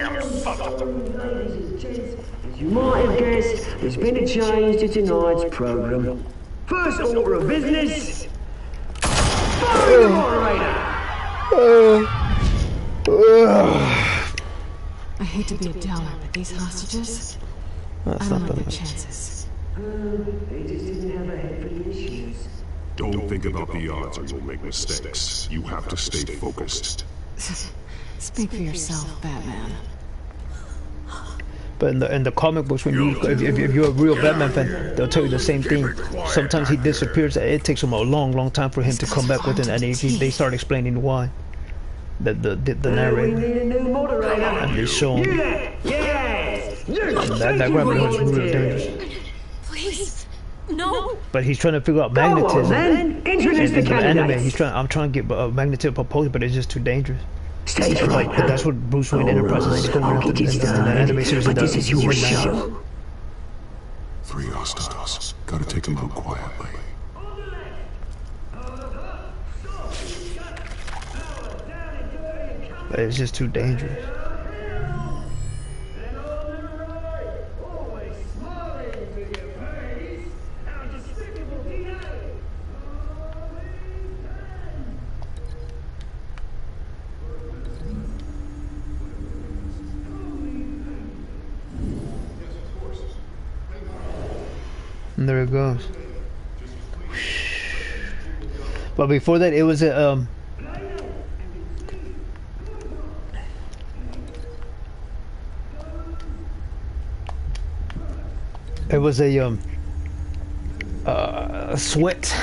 you might have guessed, there's been a change to tonight's program. First order of business, firing the moderator! I hate to be a downer, but these hostages, I don't like their chances. They just didn't have a head for the issues. Don't think about the odds or you'll make mistakes. You have to stay focused. Speak for yourself, Batman. But in the comic books, when if you're a real Batman fan, they'll tell you the same thing. Sometimes he disappears. It takes him a long time for him to come back with it, and they start explaining why. The narrator. We need a new moderator. And they show him. Yes! That grappling hook is real dangerous. Please, no. But he's trying to figure out magnetism. Then introduce the candidates. I'm trying to get magnetism proposed, but it's just too dangerous. Stage right. But that's what Bruce Wayne Enterprises is going after in the anime series. But this is your show. 3 hostiles. Gotta take them out quietly. But it's just too dangerous. And there it goes. But before that, it was a sweat.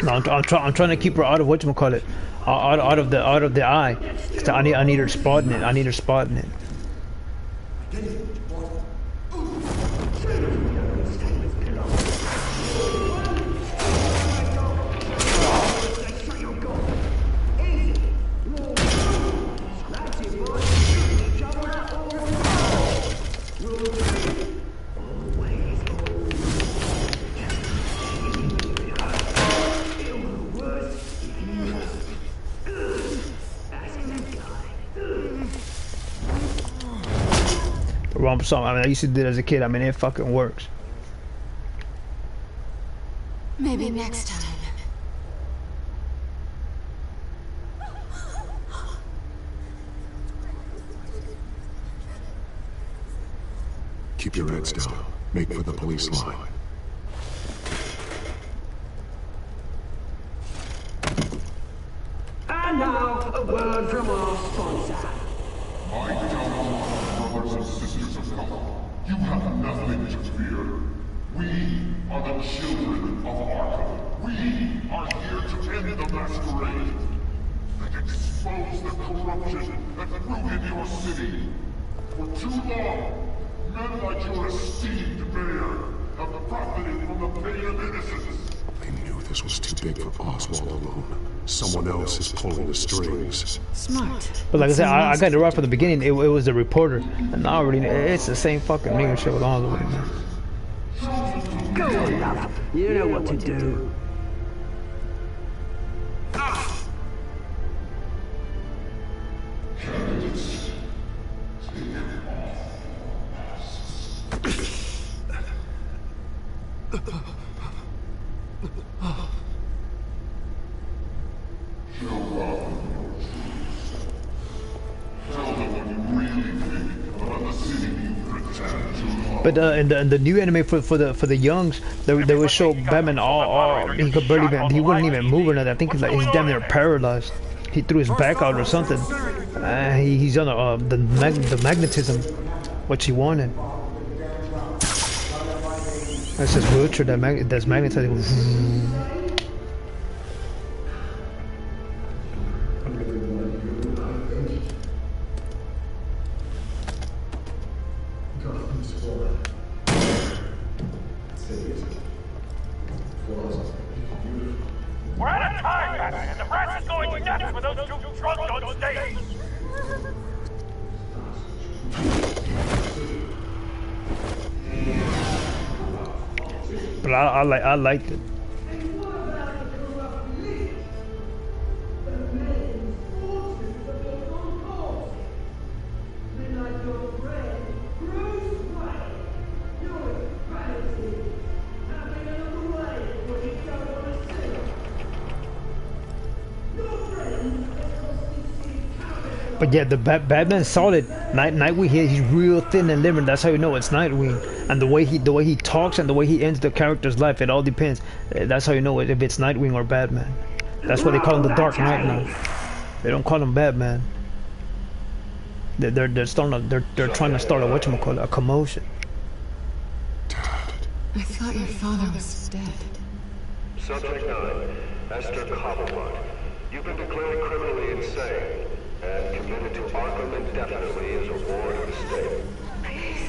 No, I'm trying to keep her out of whatchamacallit, out of the eye. Cause I need her spotting it. I need her spotting it. I mean, I used to do it as a kid. I mean, it fucking works. Maybe next time. Keep your heads down. Make for the police line. And now, a word from our sponsor. My fellow brothers and sisters of color, you have nothing to fear. We are the children of Arkham. We are here to end the masquerade and expose the corruption that rooted your city. For too long, men like your esteemed mayor have profited from the pain of innocence. I knew This was too big for Oswald alone. Someone else is pulling the strings. Smart. But like I said, I got it right from the beginning. It was the reporter, and I already it's the same fucking nigga shit all the way, man. Go on, love. You know what to do. But in the new anime for the youngs, they would show Batman all he could barely even, he wouldn't even move or nothing. I think he's damn near paralyzed. He threw his back out or something. He's on the magnetism, what he wanted. That's his wheelchair that's magnetizing. We're out of time, Batman, and the press is going nuts with those two drunks on stage. But I liked it. But yeah, the Batman solid. Nightwing here, he's real thin and limber. That's how you know it's Nightwing. And the way he talks and the way he ends the character's life, it all depends. That's how you know if it's Nightwing or Batman. That's why they call him the Dark Knight now. They don't call him Batman. They're trying to start a commotion. I thought your father was dead. Subject 9, Esther Cobblepot. You've been declared criminally insane and committed to Arkham indefinitely as a ward of the state. Please.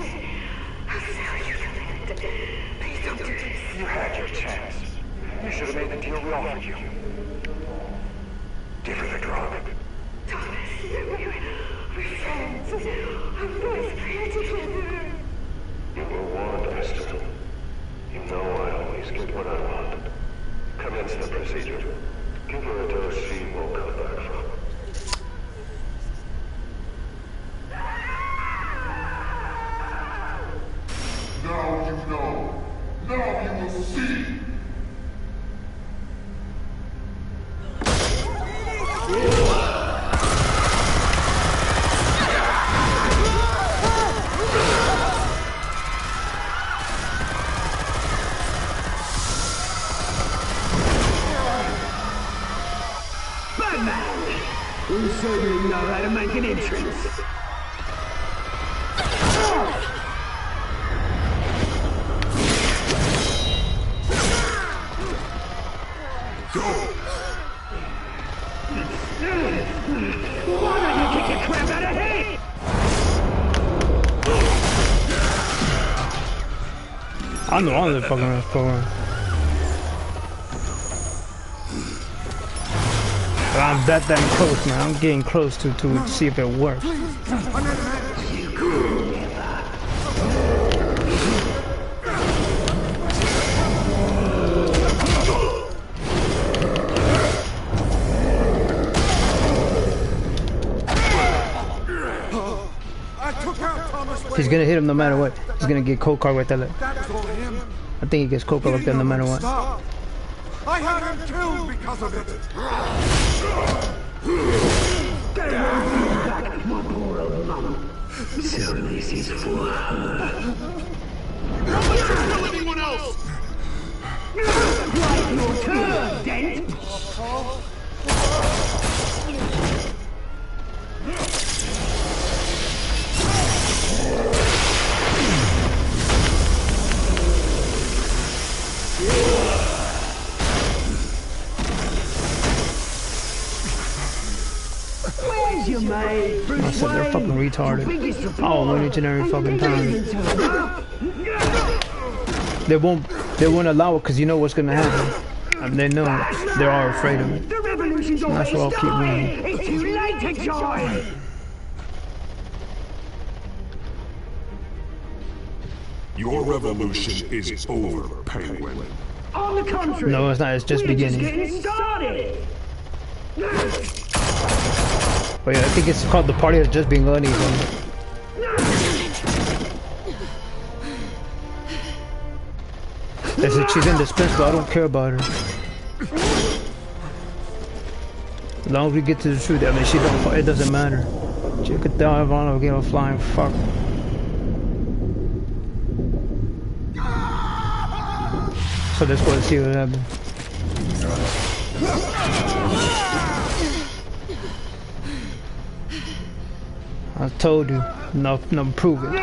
How dare you commit? Please don't do this. You had your chance. You should have made the deal we offered you. Give her the drug. Thomas, we're friends. I'm both here together. You were warned, Esther. You know I always get what I want. Commence the procedure. Give her a dose she won't come back from. Now you know. Now you will see. Batman! You certainly know how to make an entrance. Why don't you kick your crap out of here? I know all the fucking ass program. But I'm that damn close, man. I'm getting close to see if it works. He's gonna hit him no matter what. He's gonna get cold card right there. I think he gets cold card like that no matter what. I had him killed because of it. Back, my poor old mum. So this is for her. Nobody should kill anyone else! Right, your turn, Dent! Where's your maid, Bruce I said they're fucking retarded. Oh, Looney Tunes fucking time. They won't allow it because you know what's gonna happen. And they know they are afraid of it. The revolution's And that's why I'll keep winning. It's too late to join! Your revolution is over, Penguin. On the contrary, No, it's not. It's just we're beginning. just getting started! But yeah, I think it's called The Party Has Just Begun. They said she's indispensable. I don't care about her. As long as we get to the truth, I mean, she don't. It doesn't matter. She could die if I don't give a flying fuck. So let's go and see what happens. I told you, no, prove it.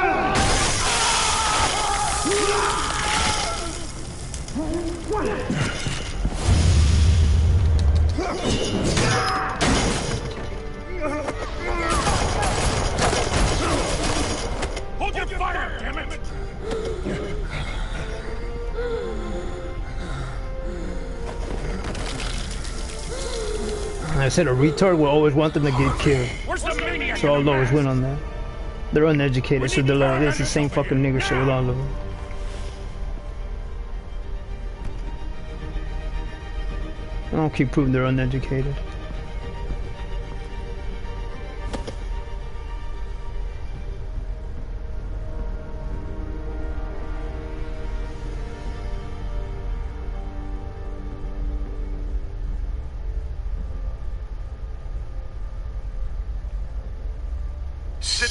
Hold your fire, damn it! I said a retard will always want them to get killed. So I'll always win on that. They're uneducated, so they're like, it's the same fucking nigger shit with all of them. I don't keep proving they're uneducated.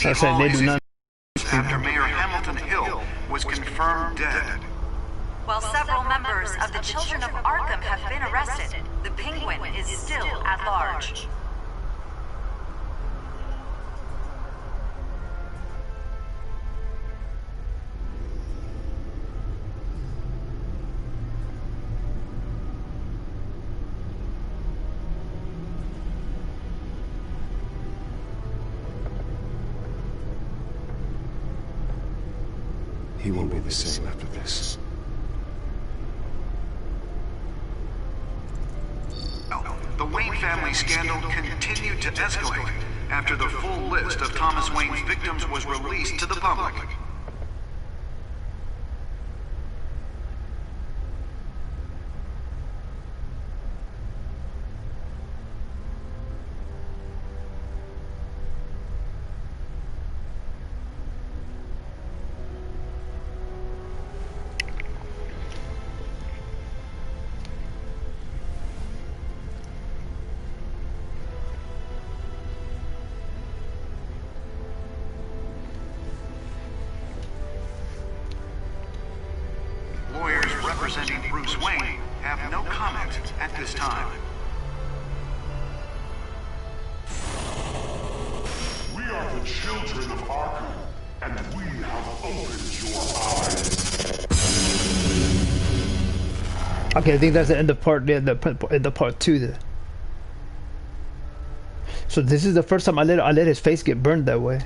I said they do not. After Mayor Hamilton Hill was confirmed dead. While several members of the Children of Arkham have been arrested, the Penguin is still at large. He won't be the same after this. The Wayne family scandal continued to escalate after the full list of Thomas Wayne's victims was released to the public. Lawyers representing Bruce Wayne have no comment at this time. We are the children of Arkham, and we have opened your eyes. Okay, I think that's the end of part. Yeah, the part 2 there. So this is the first time I let his face get burned that way.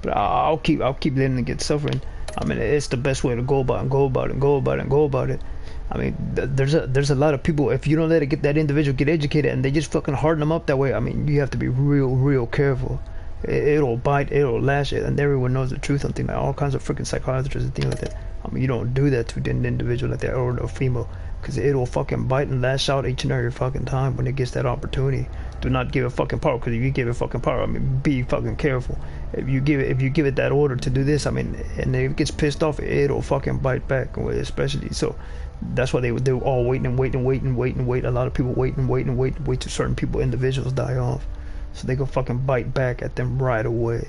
But I'll keep letting it get suffering. I mean, it's the best way to go about it. I mean, there's a lot of people. If you don't let it get that individual get educated and they just fucking harden them up that way, I mean, you have to be real careful. It'll bite, it'll lash it, and everyone knows the truth on things like all kinds of freaking psychiatrists and things like that. I mean, you don't do that to an individual like that or a female, because it'll fucking bite and lash out each and every fucking time when it gets that opportunity. Do not give it fucking power, because if you give it fucking power, I mean, be fucking careful. If you give it that order to do this, I mean, and if it gets pissed off, it'll fucking bite back, especially. So that's why they were all waiting. A lot of people wait till certain people, individuals die off, so they go fucking bite back at them right away.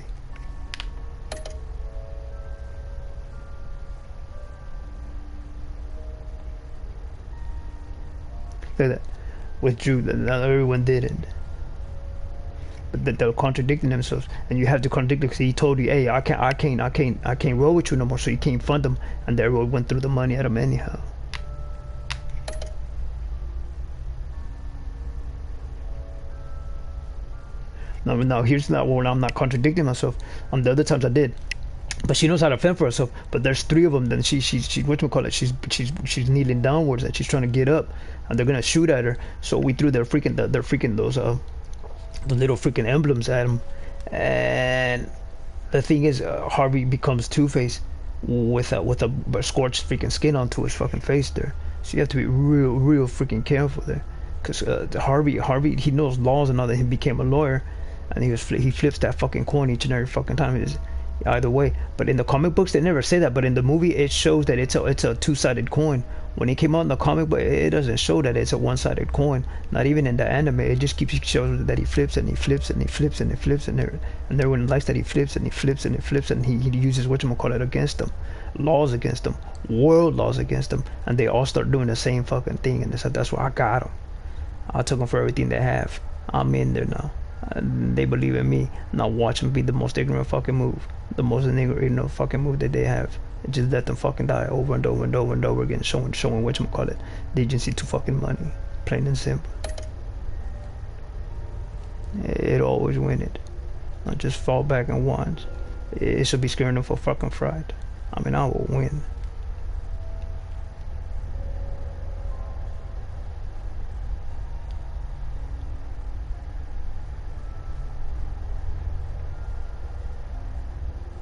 Look at that. With Drew, not everyone did it. But they're contradicting themselves, and you have to contradict because he told you, "Hey, I can't roll with you no more," so you can't fund them, and everyone went through the money at him anyhow. Now here's not when I'm not contradicting myself. On the other times I did. but she knows how to fend for herself. But there's 3 of them. Then she's whatchamacallit, she's kneeling downwards and she's trying to get up, and they're gonna shoot at her. So we threw their freaking those the little freaking emblems at them. And the thing is, Harvey becomes Two-Face with a scorched freaking skin onto his fucking face there. So you have to be real freaking careful there, because Harvey he knows laws and all that. He became a lawyer, and he flips that fucking coin each and every fucking time. It is either way. But in the comic books they never say that, but in the movie it shows that it's a two-sided coin. When it came out in the comic book, it doesn't show that it's a one-sided coin. Not even in the anime. It just keeps showing that he flips and he flips and he flips and he flips, and everyone likes that he flips and he flips and he flips, and he uses whatchamacallit against them, laws against them, world laws against them, and they all start doing the same fucking thing. And that's why I got them. I took them for everything they have. I'm in there now. They believe in me. Now watch them be the most ignorant fucking move, the most ignorant fucking move that they have. Just let them fucking die over and over and over and over again, showing whatchamacallit, agency to fucking money, plain and simple. It always win it. Not just fall back and whine. It should be scaring them for fucking fright. I mean, I will win.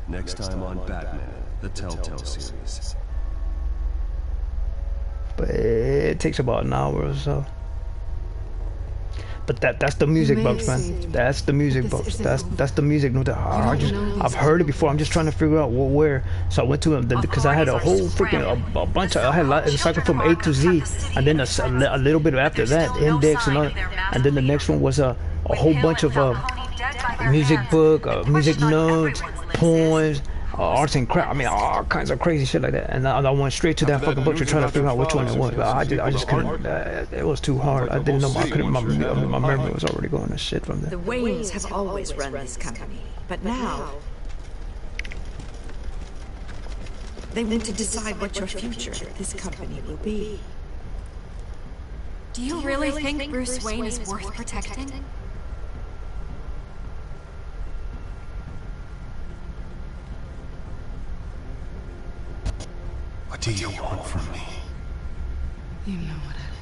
Next time on Batman, the Telltale series. But it takes about an hour or so. But that's the music, Bugs, man. That's the music, Bugs. That's the music. I've heard it before. I'm just trying to figure out where. So I went to him because I had a whole freaking a bunch of. I had a cycle from A to Z, and then a little bit after that, index and all. And then the next one was a whole bunch of music book, music notes, poems, arts and craft. I mean, all kinds of crazy shit like that. And I went straight to that fucking book to try to figure out which one it was. But I just couldn't. It was too hard. I didn't know. I couldn't. My memory was already going to shit from there. The Waynes have always run this company, but now they want to decide what your future at this company will be. Do you really think Bruce Wayne is worth protecting? What do you want from me? You know what I